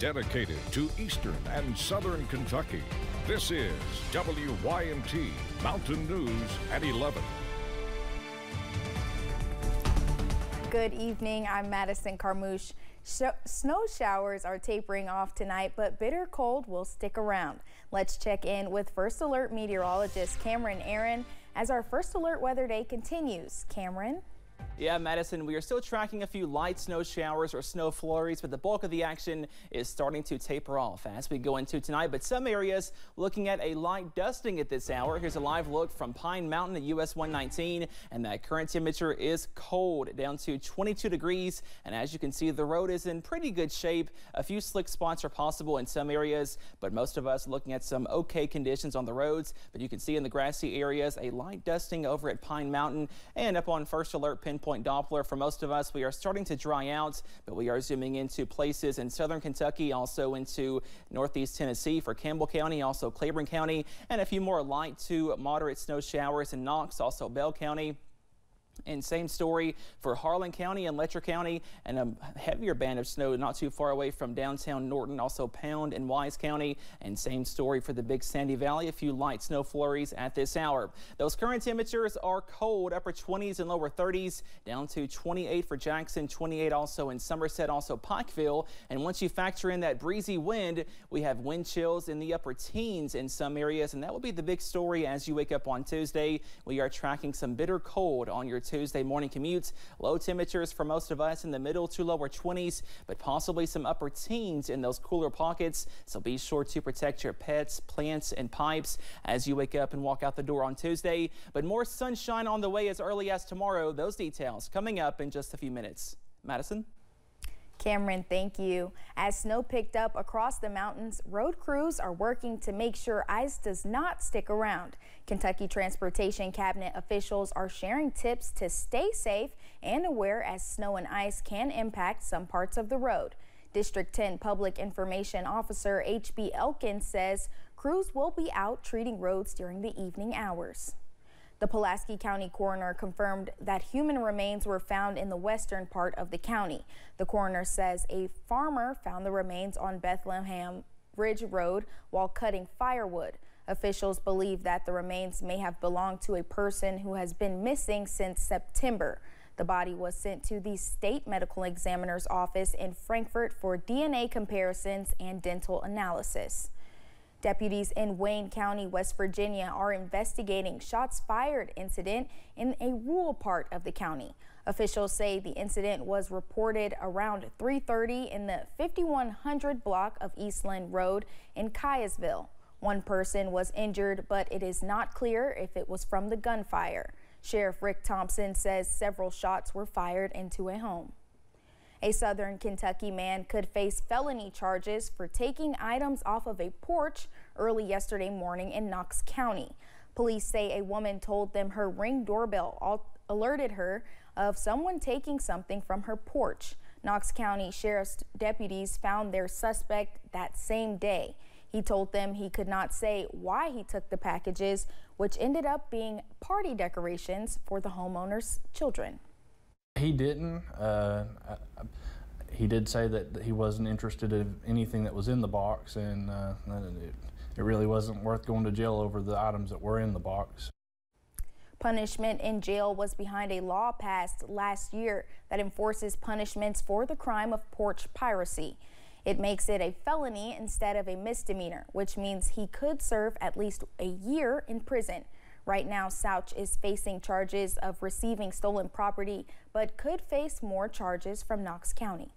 dedicated to Eastern and Southern Kentucky. This is WYMT Mountain News at 11. Good evening, I'm Madison Carmouche. Snow showers are tapering off tonight, but bitter cold will stick around. Let's check in with First Alert meteorologist Cameron Aaron as our First Alert weather day continues. Cameron? Yeah, Madison, we are still tracking a few light snow showers or snow flurries, but the bulk of the action is starting to taper off as we go into tonight. But some areas looking at a light dusting at this hour. Here's a live look from Pine Mountain at US 119, and that current temperature is cold, down to 22 degrees. And as you can see, the road is in pretty good shape. A few slick spots are possible in some areas, but most of us looking at some okay conditions on the roads. But you can see in the grassy areas a light dusting over at Pine Mountain, and up on First Alert Pinpoint Doppler for most of us, we are starting to dry out, but we are zooming into places in southern Kentucky, also into northeast Tennessee for Campbell County, also Claiborne County, and a few more light to moderate snow showers in Knox, also Bell County. And same story for Harlan County and Letcher County, and a heavier band of snow not too far away from downtown Norton, also Pound and Wise County. And same story for the Big Sandy Valley, a few light snow flurries at this hour. Those current temperatures are cold, upper 20s and lower 30s, down to 28 for Jackson, 28 also in Somerset, also Pikeville. And once you factor in that breezy wind, we have wind chills in the upper teens in some areas, and that will be the big story as you wake up on Tuesday. We are tracking some bitter cold on your Tuesday morning commutes. Low temperatures for most of us in the middle to lower 20s, but possibly some upper teens in those cooler pockets. So be sure to protect your pets, plants, and pipes as you wake up and walk out the door on Tuesday. But more sunshine on the way as early as tomorrow. Those details coming up in just a few minutes. Madison? Cameron, thank you. As snow picked up across the mountains, road crews are working to make sure ice does not stick around. Kentucky Transportation Cabinet officials are sharing tips to stay safe and aware as snow and ice can impact some parts of the road. District 10 Public Information Officer H.B. Elkins says crews will be out treating roads during the evening hours. The Pulaski County coroner confirmed that human remains were found in the western part of the county. The coroner says a farmer found the remains on Bethlehem Ridge Road while cutting firewood. Officials believe that the remains may have belonged to a person who has been missing since September. The body was sent to the state medical examiner's office in Frankfort for DNA comparisons and dental analysis. Deputies in Wayne County, West Virginia are investigating shots fired incident in a rural part of the county. Officials say the incident was reported around 3:30 in the 5100 block of Eastland Road in Caiusville. One person was injured, but it is not clear if it was from the gunfire. Sheriff Rick Thompson says several shots were fired into a home. A southern Kentucky man could face felony charges for taking items off of a porch early yesterday morning in Knox County. Police say a woman told them her Ring doorbell alerted her of someone taking something from her porch. Knox County Sheriff's deputies found their suspect that same day. He told them he could not say why he took the packages, which ended up being party decorations for the homeowner's children. He didn't. He did say that he wasn't interested in anything that was in the box, and it really wasn't worth going to jail over the items that were in the box. Punishment in jail was behind a law passed last year that enforces punishments for the crime of porch piracy. It makes it a felony instead of a misdemeanor, which means he could serve at least a year in prison. Right now, Souch is facing charges of receiving stolen property, but could face more charges from Knox County.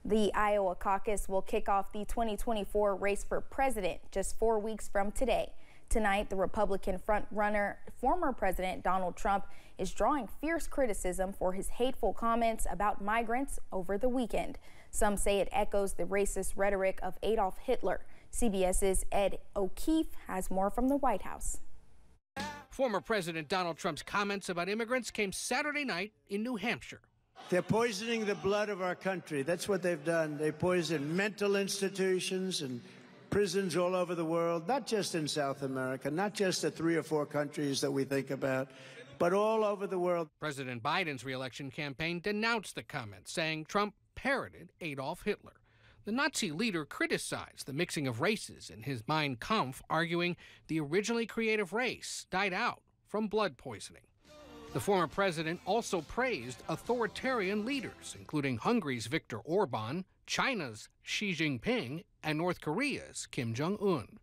The Iowa caucus will kick off the 2024 race for president just 4 weeks from today. Tonight, the Republican frontrunner, former President Donald Trump, is drawing fierce criticism for his hateful comments about migrants over the weekend. Some say it echoes the racist rhetoric of Adolf Hitler. CBS's Ed O'Keefe has more from the White House. Former President Donald Trump's comments about immigrants came Saturday night in New Hampshire. They're poisoning the blood of our country. That's what they've done. They poison mental institutions and prisons all over the world, not just in South America, not just the 3 or 4 countries that we think about, but all over the world. President Biden's reelection campaign denounced the comments, saying Trump parroted Adolf Hitler. The Nazi leader criticized the mixing of races in his Mein Kampf, arguing the originally creative race died out from blood poisoning. The former president also praised authoritarian leaders, including Hungary's Viktor Orban, China's Xi Jinping, and North Korea's Kim Jong-un.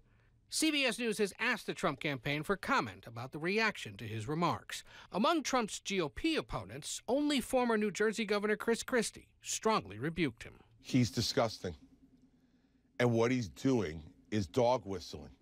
CBS News has asked the Trump campaign for comment about the reaction to his remarks. Among Trump's GOP opponents, only former New Jersey Governor Chris Christie strongly rebuked him. He's disgusting. And what he's doing is dog whistling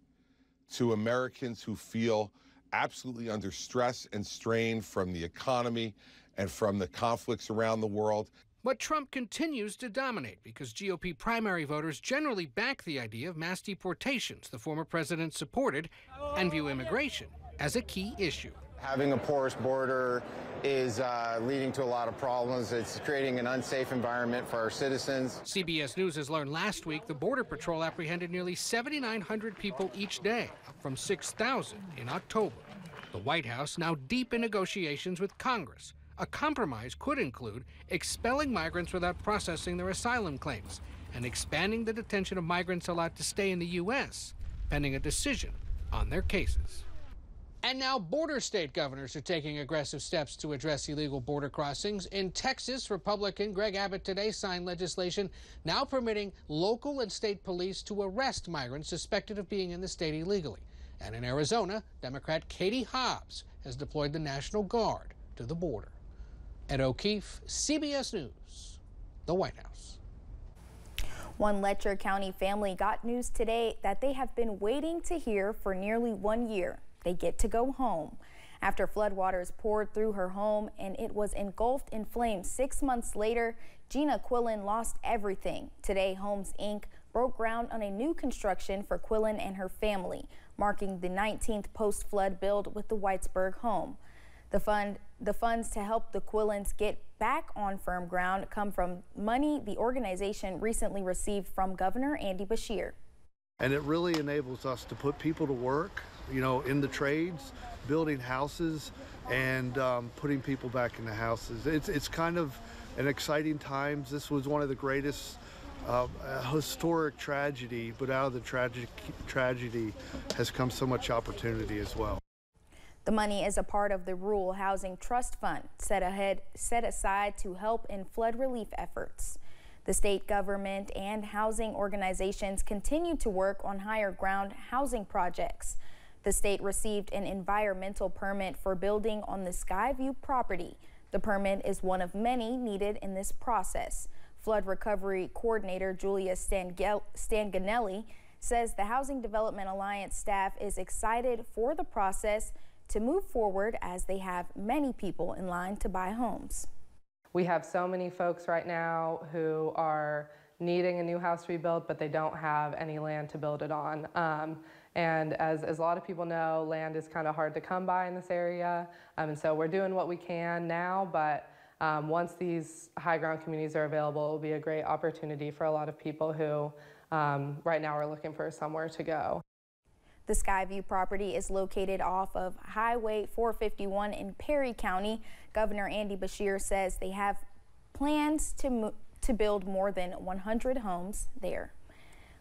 to Americans who feel absolutely under stress and strain from the economy and from the conflicts around the world. But Trump continues to dominate because GOP primary voters generally back the idea of mass deportations the former president supported and view immigration as a key issue. Having a porous border is leading to a lot of problems. It's creating an unsafe environment for our citizens. CBS News has learned last week the Border Patrol apprehended nearly 7,900 people each day, up from 6,000 in October. The White House now deep in negotiations with Congress. A compromise could include expelling migrants without processing their asylum claims and expanding the detention of migrants allowed to stay in the U.S., pending a decision on their cases. And now border state governors are taking aggressive steps to address illegal border crossings. In Texas, Republican Greg Abbott today signed legislation now permitting local and state police to arrest migrants suspected of being in the state illegally. And in Arizona, Democrat Katie Hobbs has deployed the National Guard to the border. Ed O'Keefe, CBS News, the White House. One Letcher County family got news today that they have been waiting to hear for nearly 1 year. They get to go home. After floodwaters poured through her home and it was engulfed in flames 6 months later, Gina Quillen lost everything. Today, Homes Inc. broke ground on a new construction for Quillen and her family, marking the 19th post-flood build with the Whitesburg home. The funds to help the Quillens get back on firm ground come from money the organization recently received from Governor Andy Beshear. And it really enables us to put people to work, you know, in the trades, building houses and putting people back in the houses. It's kind of an exciting times. This was one of the greatest historic tragedy, but out of the tragedy has come so much opportunity as well. The money is a part of the Rural Housing Trust Fund set aside to help in flood relief efforts. The state government and housing organizations continue to work on higher ground housing projects. The state received an environmental permit for building on the Skyview property. The permit is one of many needed in this process. Flood Recovery Coordinator Julia Stanganelli says the Housing Development Alliance staff is excited for the process to move forward as they have many people in line to buy homes. We have so many folks right now who are needing a new house rebuilt, but they don't have any land to build it on. And as a lot of people know, land is kind of hard to come by in this area. And so we're doing what we can now, but once these high ground communities are available, it will be a great opportunity for a lot of people who right now are looking for somewhere to go. The Skyview property is located off of Highway 451 in Perry County. Governor Andy Beshear says they have plans to build more than 100 homes there.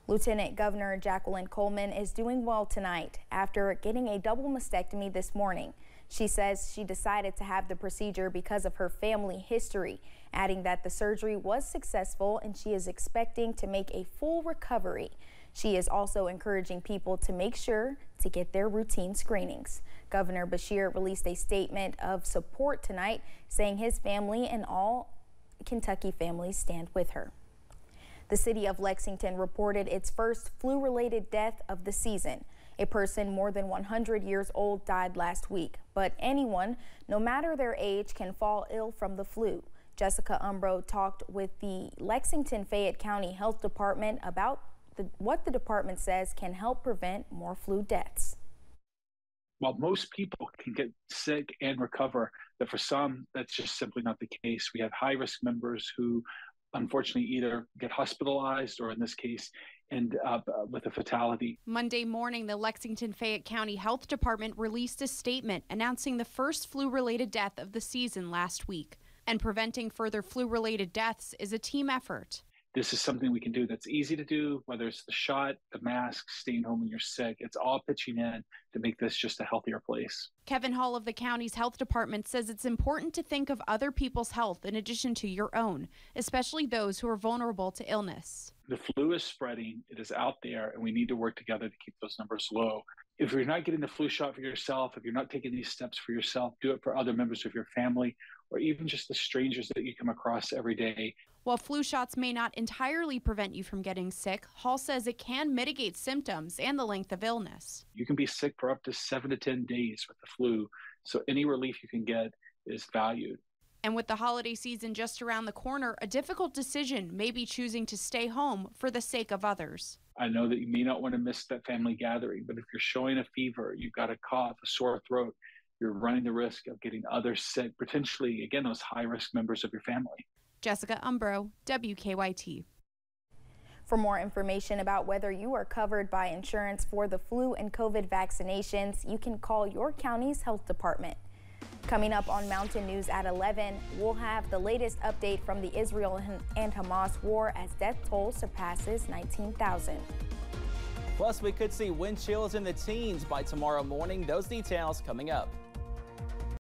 Lieutenant Governor Jacqueline Coleman is doing well tonight after getting a double mastectomy this morning. She says she decided to have the procedure because of her family history, adding that the surgery was successful and she is expecting to make a full recovery. She is also encouraging people to make sure to get their routine screenings. Governor Beshear released a statement of support tonight, saying his family and all Kentucky families stand with her. The city of Lexington reported its first flu-related death of the season. A person more than 100 years old died last week, but anyone, no matter their age, can fall ill from the flu. Jessica Umbro talked with the Lexington-Fayette County Health Department about what the department says can help prevent more flu deaths. While most people can get sick and recover, that for some, that's just simply not the case. We have high-risk members who unfortunately either get hospitalized or in this case end up with a fatality. Monday morning, the Lexington-Fayette County Health Department released a statement announcing the first flu-related death of the season last week. And preventing further flu-related deaths is a team effort. This is something we can do that's easy to do, whether it's the shot, the mask, staying home when you're sick. It's all pitching in to make this just a healthier place. Kevin Hall of the county's health department says it's important to think of other people's health in addition to your own, especially those who are vulnerable to illness. The flu is spreading, it is out there, and we need to work together to keep those numbers low. If you're not getting the flu shot for yourself, if you're not taking these steps for yourself, do it for other members of your family, or even just the strangers that you come across every day. While flu shots may not entirely prevent you from getting sick, Hall says it can mitigate symptoms and the length of illness. You can be sick for up to 7 to 10 days with the flu, so any relief you can get is valued. And with the holiday season just around the corner, a difficult decision may be choosing to stay home for the sake of others. I know that you may not want to miss that family gathering, but if you're showing a fever, you've got a cough, a sore throat, you're running the risk of getting others sick, potentially, again, those high-risk members of your family. Jessica Umbro, WKYT. For more information about whether you are covered by insurance for the flu and COVID vaccinations, you can call your county's health department. Coming up on Mountain News at 11, we'll have the latest update from the Israel and Hamas war as death toll surpasses 19,000. Plus, we could see wind chills in the teens by tomorrow morning. Those details coming up.